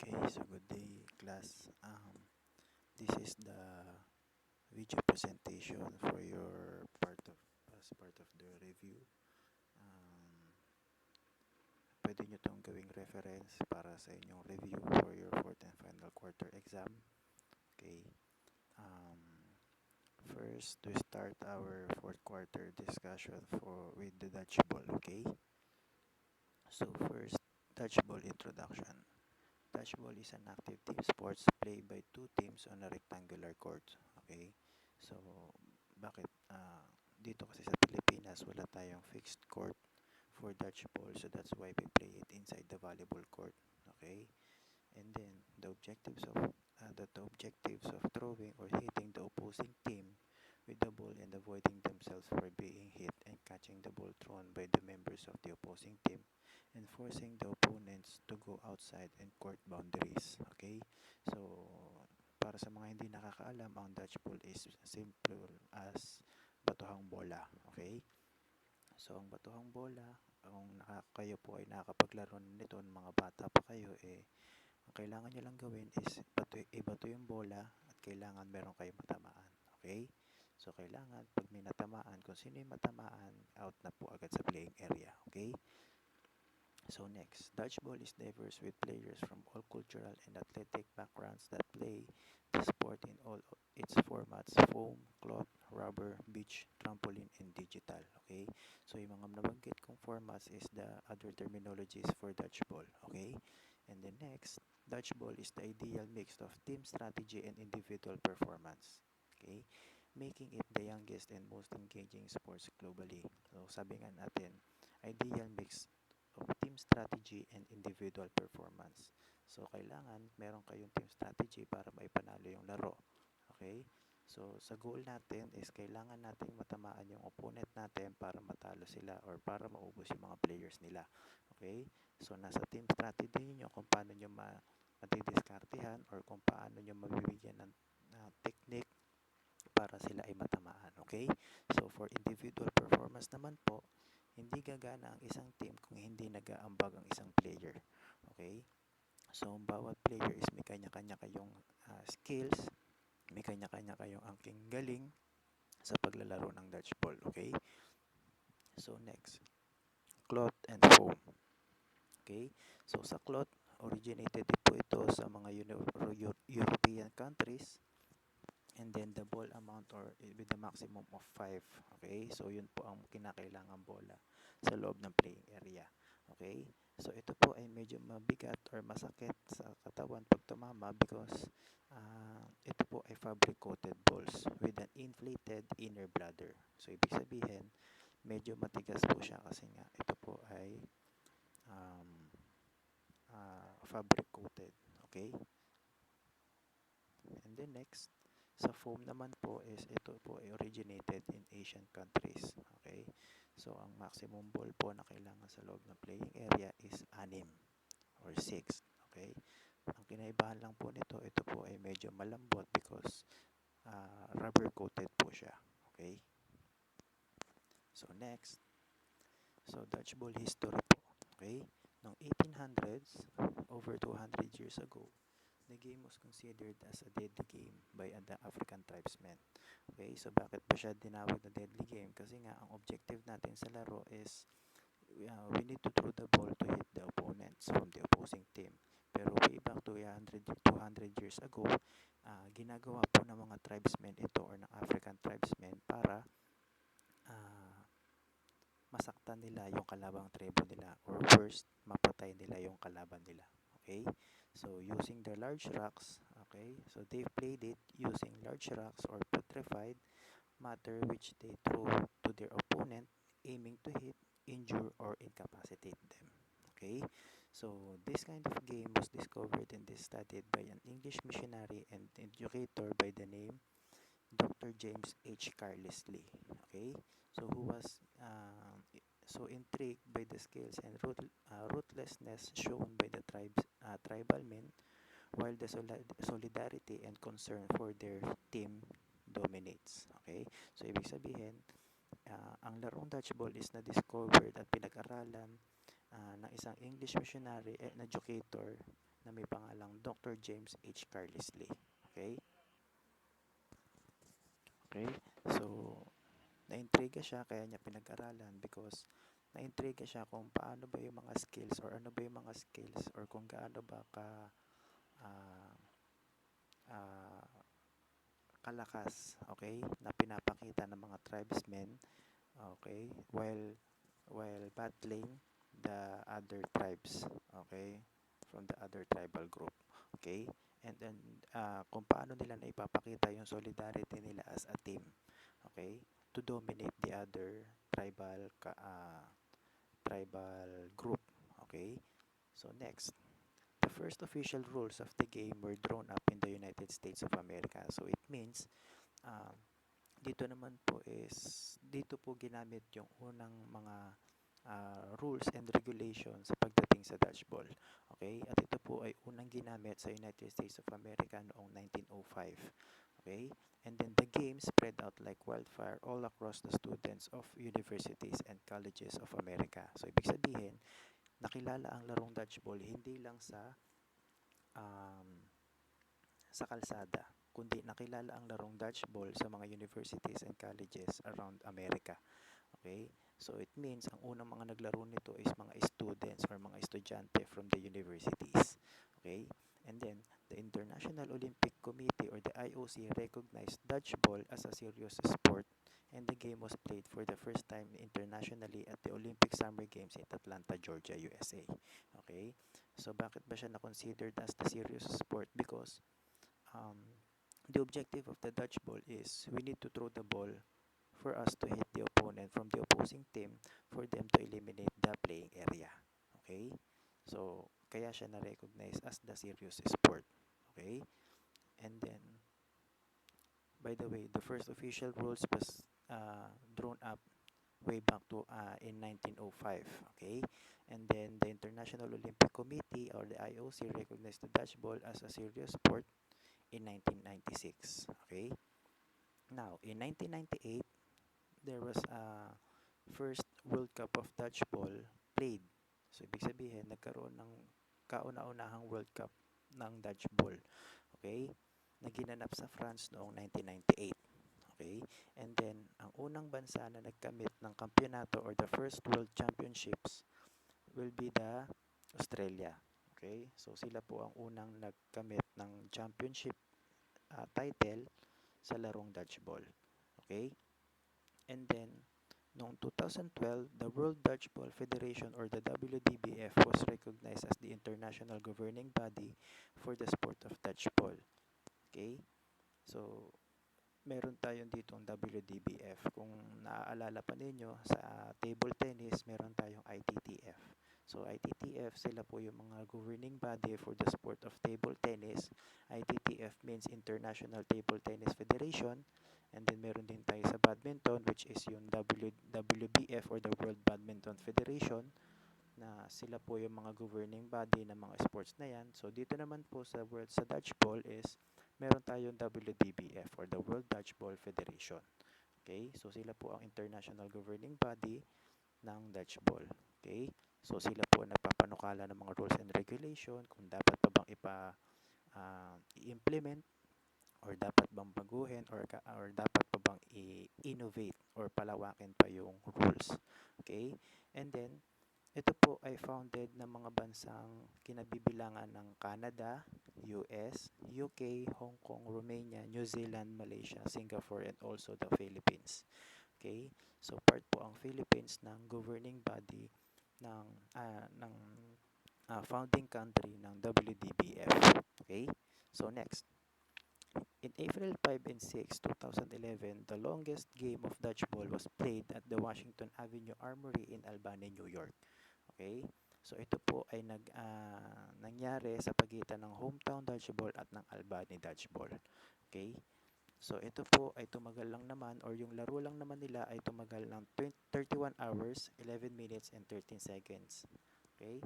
Okay, so good day, class. This is the video presentation for your part of as part of the review. Um, Pwede nyo itong gawing reference para sa inyong review for your fourth and final quarter exam. Okay. Um, First, we start our fourth quarter discussion with the dodgeball. Okay. So first, dodgeball introduction. Dodgeball is an active team sports played by two teams on a rectangular court. Okay? So, bakit? Dito kasi sa Pilipinas, wala tayong fixed court for dodgeball. So, that's why we play it inside the volleyball court. Okay? And then, the objectives of throwing or hitting the opposing team with the ball and avoiding themselves for being hit and catching the ball thrown by the members of the opposing team and forcing the opponents to go outside and court boundaries. Okay? So, para sa mga hindi nakakaalam, ang dodgeball is simple as batuhang bola. Okay? So, ang batuhang bola, kung kayo po ay nakakapaglaro nito ng mga bata pa kayo, ang kailangan nyo lang gawin is ibato yung bola at kailangan meron kayong matamaan. Okay? So, kailangan pag may natamaan, kung sino yung matamaan, out na po agad sa playing area. Okay? So next, dodgeball is diverse with players from all cultural and athletic backgrounds that play the sport in all its formats: foam, cloth, rubber, beach, trampoline, and digital. Okay? So yung mga nabanggit kong formats is the other terminologies for dodgeball. Okay? And then next, dodgeball is the ideal mix of team strategy and individual performance. Okay? Making it the youngest and most engaging sports globally. So sabi nga natin, ideal mix of team strategy and individual performance. So, kailangan meron kayong team strategy para maipanalo yung laro. Okay? So, sa goal natin is kailangan nating matamaan yung opponent natin para matalo sila or para maubos yung mga players nila. Okay? So, nasa team strategy niyo kung paano nyo madidiskartehan or kung paano nyo mabibigyan ng technique para sila ay matamaan. Okay? So, for individual performance naman po, hindi gagana ang isang team kung hindi nag-aambag ang isang player. Okay? So, bawat player is may kanya-kanya kayong skills, may kanya-kanya kayong angking galing sa paglalaro ng dodgeball. Okay? So, next, cloth and foam. Okay? So, sa cloth, originated po ito sa mga European countries, and then the ball amount or with the maximum of 5. Okay? So, yun po ang kinakailangang bola sa loob ng playing area. Okay? So, ito po ay medyo mabigat or masakit sa katawan pag tumama because ito po ay fabric-coated balls with an inflated inner bladder. So, ibig sabihin, medyo matigas po siya kasi nga ito po ay fabric-coated. Okay? And then next, sa foam naman po is ito po ay originated in Asian countries. Okay? So, ang maximum ball po na kailangan sa loob ng playing area is 6 or 6. Okay? Ang kinaibahan lang po nito, ito po ay medyo malambot because rubber coated po siya. Okay? So, next. So, dodgeball history po. Okay? Noong 1800s, over 200 years ago, the game was considered as a deadly game by the African tribesmen. Okay, so bakit pa siya dinawag na deadly game? Kasi nga, ang objective natin sa laro is we need to throw the ball to hit the opponents from the opposing team. Pero way back to 200 years ago, ginagawa po ng mga tribesmen ito or ng African tribesmen para masaktan nila yung kalabang tribo nila or worst, mapatay nila yung kalaban nila. Okay? So, using the large rocks, okay? So, they played it using large rocks or petrified matter which they throw to their opponent, aiming to hit, injure, or incapacitate them. Okay? So, this kind of game was discovered and studied by an English missionary and educator by the name Dr. James H. Carlisle. Okay? So, who was so intrigued by the skills and ruthlessness shown by the tribal men, while the solidarity and concern for their team dominates. Okay? So, ibig sabihin, ang larong dodgeball is na-discovered at pinag-aralan ng isang English missionary and educator na may pangalang Dr. James H. Carlisle. Okay? Okay? So, naintriga siya kaya niya pinag-aralan because naintriga siya kung paano ba yung mga skills or ano ba yung mga skills or kung gaano ba ah, ah, kalakas, okay, na pinapakita ng mga tribesmen, okay, while battling the other tribes, okay, from the other tribal group, okay, and then kung paano nila na ipapakita yung solidarity nila as a team, okay, to dominate the other tribal group, okay. So next, the first official rules of the game were drawn up in the United States of America. So it means um, dito po ginamit yung unang mga rules and regulations sa pagdating sa dodgeball. Okay? At ito po ay unang ginamit sa United States of America noong 1905. Okay? And then the game spread out like wildfire all across the students of universities and colleges of America. So ibig sabihin, nakilala ang larong dodgeball hindi lang um, sa kalsada, kundi nakilala ang larong dodgeball sa mga universities and colleges around America. Okay? So it means ang unang mga naglaro nito is mga students or mga estudyante from the universities. Okay? And then the International Olympic Committee or the IOC recognized dodgeball as a serious sport, and the game was played for the first time internationally at the Olympic Summer Games in Atlanta, Georgia, USA. Okay? So bakit ba siya na-considered as the serious sport? Because um, the objective of the dodgeball is we need to throw the ball for us to hit the opponent from the opposing team for them to eliminate the playing area. Okay? So, kaya siya na-recognize as the serious sport. Okay? And then, by the way, the first official rules was drawn up way back to in 1905. Okay? And then, the International Olympic Committee or the IOC recognized the dodgeball as a serious sport in 1996. Okay? Now, in 1998, there was a first World Cup of Dodgeball played. So, ibig sabihin, nagkaroon ng kauna-unahang World Cup ng Dodgeball. Okay? Na ginanap sa France noong 1998. Okay? And then, ang unang bansa na nagkamit ng kampyonato or the first World Championships will be the Australia. Okay? So, sila po ang unang nagkamit ng championship title sa larong dodgeball. Okay? And then, noong 2012, the World Dodgeball Federation or the WDBF was recognized as the international governing body for the sport of dodgeball. Okay? So, meron tayong ditong WDBF. Kung naaalala pa ninyo, sa table tennis, meron tayong ITTF. So, ITTF, sila po yung mga governing body for the sport of table tennis. ITTF means International Table Tennis Federation. And then, meron din tayo sa badminton, which is yung WBF or the World Badminton Federation, na sila po yung mga governing body ng mga sports na yan. So, dito naman po sa dodgeball is meron tayong WDBF or the World Dodgeball Federation. Okay? So, sila po ang international governing body ng dodgeball. Okay? So, sila po nagpapanukala ng mga rules and regulation kung dapat pa bang i-implement or dapat bang baguhin or dapat pa bang i-innovate or palawakin pa yung rules. Okay? And then, ito po ay founded ng mga bansang kinabibilangan ng Canada, US, UK, Hong Kong, Romania, New Zealand, Malaysia, Singapore, and also the Philippines. Okay? So part po ang Philippines ng governing body ng founding country ng WDBF. Okay? So next. In April 5 and 6, 2011, the longest game of dodgeball was played at the Washington Avenue Armory in Albany, New York. Okay? So ito po ay nangyari sa pagitan ng Hometown Dodgeball at ng Albany Dodgeball. Okay? So ito po ay tumagal lang naman or yung laro lang naman nila ay tumagal ng 31 hours, 11 minutes and 13 seconds. Okay?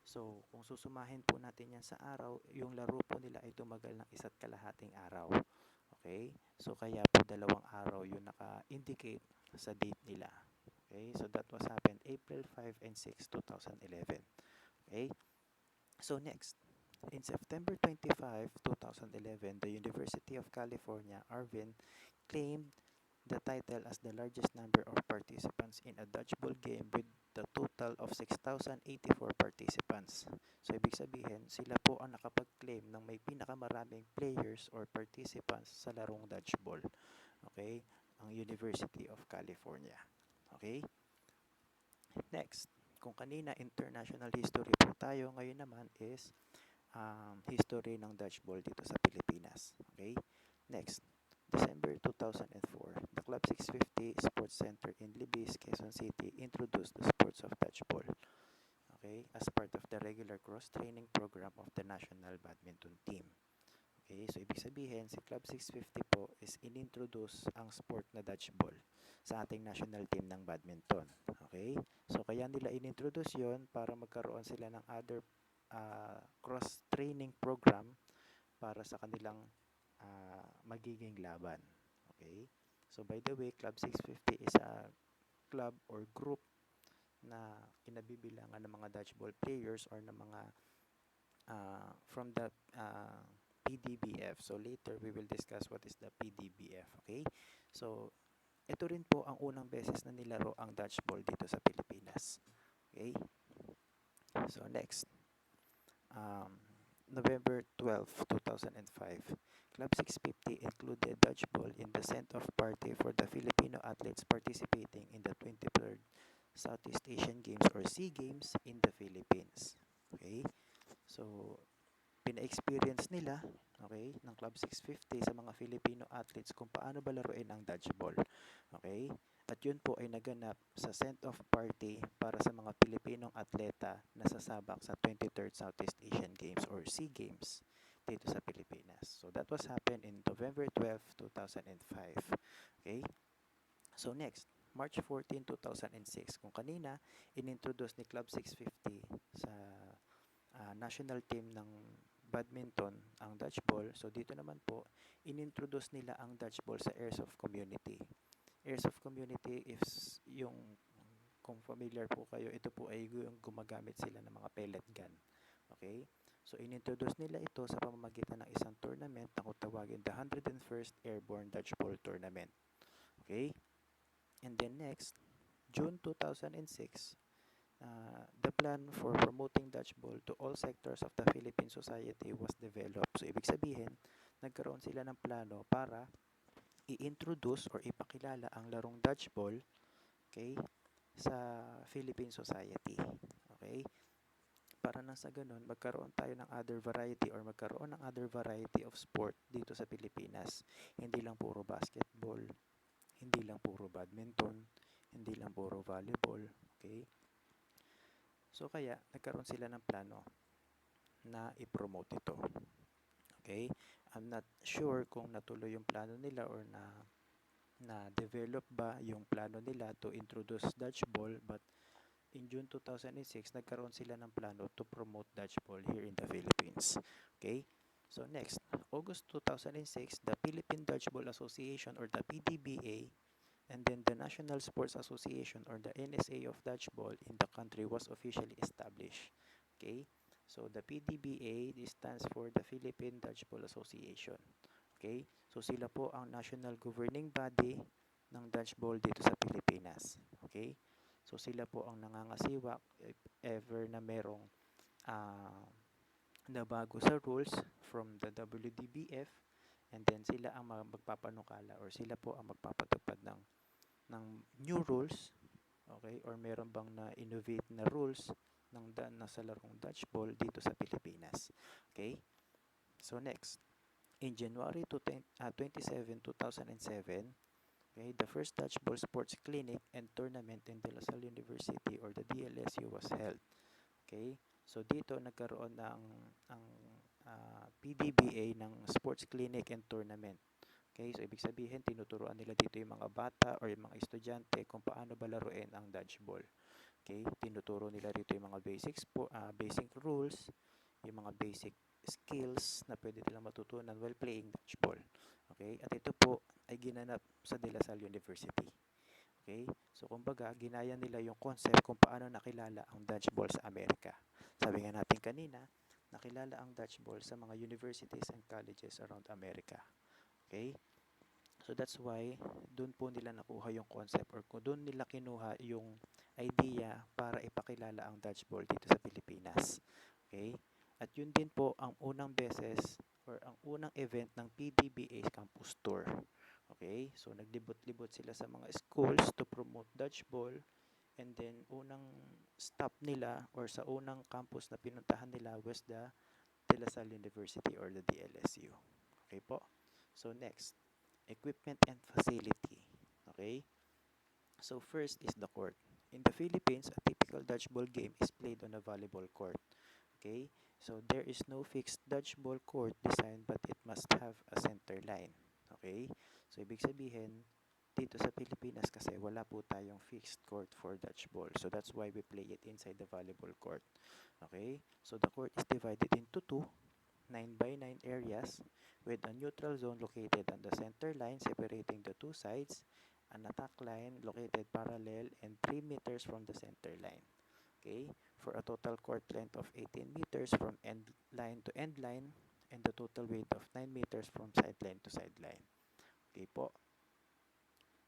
So kung susumahin po natin yan sa araw, yung laro po nila ay tumagal ng 1.5 araw. Okay? So kaya po 2 araw yung naka-indicate sa date nila. Okay, so that was happened April 5 and 6, 2011. Okay, so next, In September 25, 2011, the University of California, Irvine, claimed the title as the largest number of participants in a dodgeball game with the total of 6,084 participants. So, ibig sabihin, sila po ang nakapag-claim ng may pinakamaraming players or participants sa larong dodgeball. Okay? Ang University of California. Okay? Next, kung kanina international history po tayo, ngayon naman is history ng dodgeball dito sa Pilipinas. Okay? Next, December 2004, the Club 650 Sports Center in Libis, Quezon City introduced the sports of dodgeball, okay, as part of the regular cross-training program of the national badminton team. Okay, so ibig sabihin, si Club 650 po is inintroduce ang sport na dodgeball sa ating national team ng badminton. Okay, so kaya nila inintroduce yon para magkaroon sila ng other cross-training program para sa kanilang magiging laban. Okay, so by the way, Club 650 is a club or group na kinabibilangan ng mga dodgeball players or ng mga from the PDBF. So later we will discuss what is the PDBF. Okay? So ito rin po ang unang beses na nilaro ang dodgeball dito sa Pilipinas. Okay? So next, November 12, 2005, Club 650 included dodgeball in the send-off party for the Filipino athletes participating in the 23rd Southeast Asian Games or SEA Games in the Philippines. Okay? So pina-experience nila, okay, ng Club 650 sa mga Filipino athletes kung paano ba laruin ang dodgeball. Okay? At yun po ay naganap sa send-off party para sa mga Pilipinong atleta na sasabak sa 23rd Southeast Asian Games or SEA Games dito sa Pilipinas. So that was happened in November 12, 2005. Okay? So next, March 14, 2006. Kung kanina, inintroduce ni Club 650 sa national team ng badminton ang dodgeball. So dito naman po, inintroduce nila ang dodgeball sa Airsoft Community. Airsoft Community is yung, kung familiar po kayo, ito po ay yung gumagamit sila ng mga pellet gun. Okay? So inintroduce nila ito sa pamamagitan ng isang tournament na kung tawagin the 101st Airborne Dodgeball Tournament. Okay? And then next, June 2006, the plan for promoting dodgeball to all sectors of the Philippine society was developed. So, ibig sabihin, nagkaroon sila ng plano para i-introduce or ipakilala ang larong dodgeball, okay, sa Philippine society. Okay? Para nang sa ganun, magkaroon tayo ng other variety or magkaroon ng other variety of sport dito sa Pilipinas. Hindi lang puro basketball, hindi lang puro badminton, hindi lang puro volleyball, okay? So kaya nagkaroon sila ng plano na i-promote ito. Okay? I'm not sure kung natuloy yung plano nila or na develop ba yung plano nila to introduce dodgeball, but in June 2006 nagkaroon sila ng plano to promote dodgeball here in the Philippines. Okay? So next, August 2006, the Philippine Dodgeball Association or the PDBA and then the National Sports Association or the NSA of dodgeball in the country was officially established. Okay? So the PDBA, this stands for the Philippine Dodgeball Association. Okay? So sila po ang national governing body ng dodgeball dito sa Pilipinas. Okay? So sila po ang nangangasiwa if ever na merong nabago sa rules from the WDBF, and then sila ang magpapanukala or sila po ang magpapatupad ng new rules, okay, or meron bang na-innovate na rules ng nasa larong dodgeball dito sa Pilipinas. Okay? So next, in January 27, 2007, okay, the first dodgeball sports clinic and tournament in De La Salle University or the DLSU was held. Okay? So dito nagkaroon ng ang PDBA ng sports clinic and tournament. Okay, so ibig sabihin, tinuturuan nila dito yung mga bata or yung mga estudyante kung paano ba laruin ang dodgeball. Okay, tinuturo nila dito yung mga basic rules, yung mga basic skills na pwede nilang matutunan while playing dodgeball. Okay, at ito po ay ginanap sa De La Salle University. Okay, so kumbaga, ginaya nila yung concept kung paano nakilala ang dodgeball sa Amerika. Sabi nga natin kanina, nakilala ang dodgeball sa mga universities and colleges around America. Okay? So that's why doon po nila nakuha yung concept or kung doon nila kinuha yung idea para ipakilala ang dodgeball dito sa Pilipinas. Okay? At yun din po ang unang beses or ang unang event ng PDBA Campus Tour. Okay? So naglibot-libot sila sa mga schools to promote dodgeball, and then unang stop nila or sa unang campus na pinuntahan nila was the De La Salle University or the DLSU. Okay po? So next, equipment and facility. Okay? So first is the court. In the Philippines, a typical dodgeball game is played on a volleyball court. Okay? So there is no fixed dodgeball court design, but it must have a center line. Okay? So ibig sabihin, dito sa Pilipinas kasi wala po tayong fixed court for dodgeball. So that's why we play it inside the volleyball court. Okay? So the court is divided into two 9 by 9 areas with a neutral zone located on the center line separating the two sides, an attack line located parallel and 3 meters from the center line. Okay, for a total court length of 18 meters from end line to end line and the total weight of 9 meters from sideline to sideline. Okay po.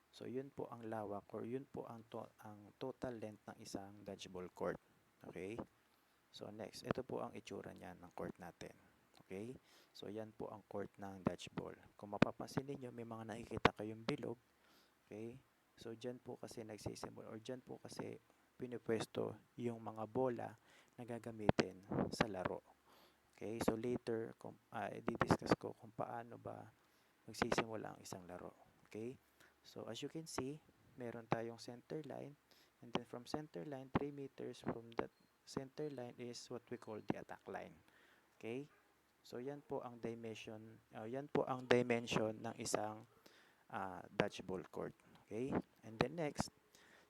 So yun po ang lawak or yun po ang total length ng isang dodgeball court. Okay? So next, ito po ang itsura niya ng court natin. Okay? So yan po ang court ng dodgeball. Kung mapapansin niyo may mga nakikita kayong bilog. Okay? So dyan po kasi nagsisimula or dyan po kasi pinipwesto yung mga bola na gagamitin sa laro. Okay? So later, i-discuss ko kung paano ba magsisimula ang isang laro. Okay? So as you can see, meron tayong center line, and then from center line, 3 meters from that center line is what we call the attack line. Okay? So yan po ang dimension ng isang dodgeball court. Okay? And then next,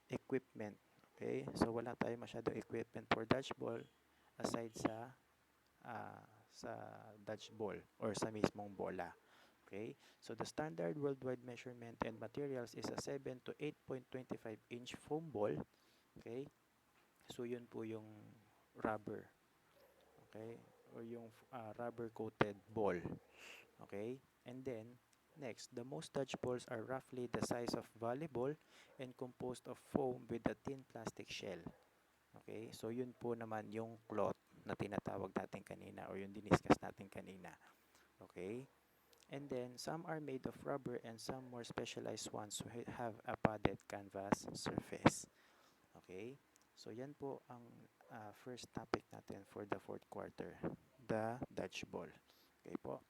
equipment. Okay? So wala tayong masyadong equipment for dodgeball aside sa dodgeball or sa mismong bola. Okay? So the standard worldwide measurement and materials is a 7 to 8.25 inch foam ball. Okay? So yun po yung rubber. Okay? Or yung rubber coated ball. Okay? And then next, the most dodgeballs are roughly the size of volleyball and composed of foam with a thin plastic shell. Okay? So yun po naman yung cloth na tinatawag natin kanina or yung diniscuss natin kanina. Okay? And then some are made of rubber and some more specialized ones have a padded canvas surface. Okay? So yan po ang first topic natin for the fourth quarter, the dodgeball. Okay po?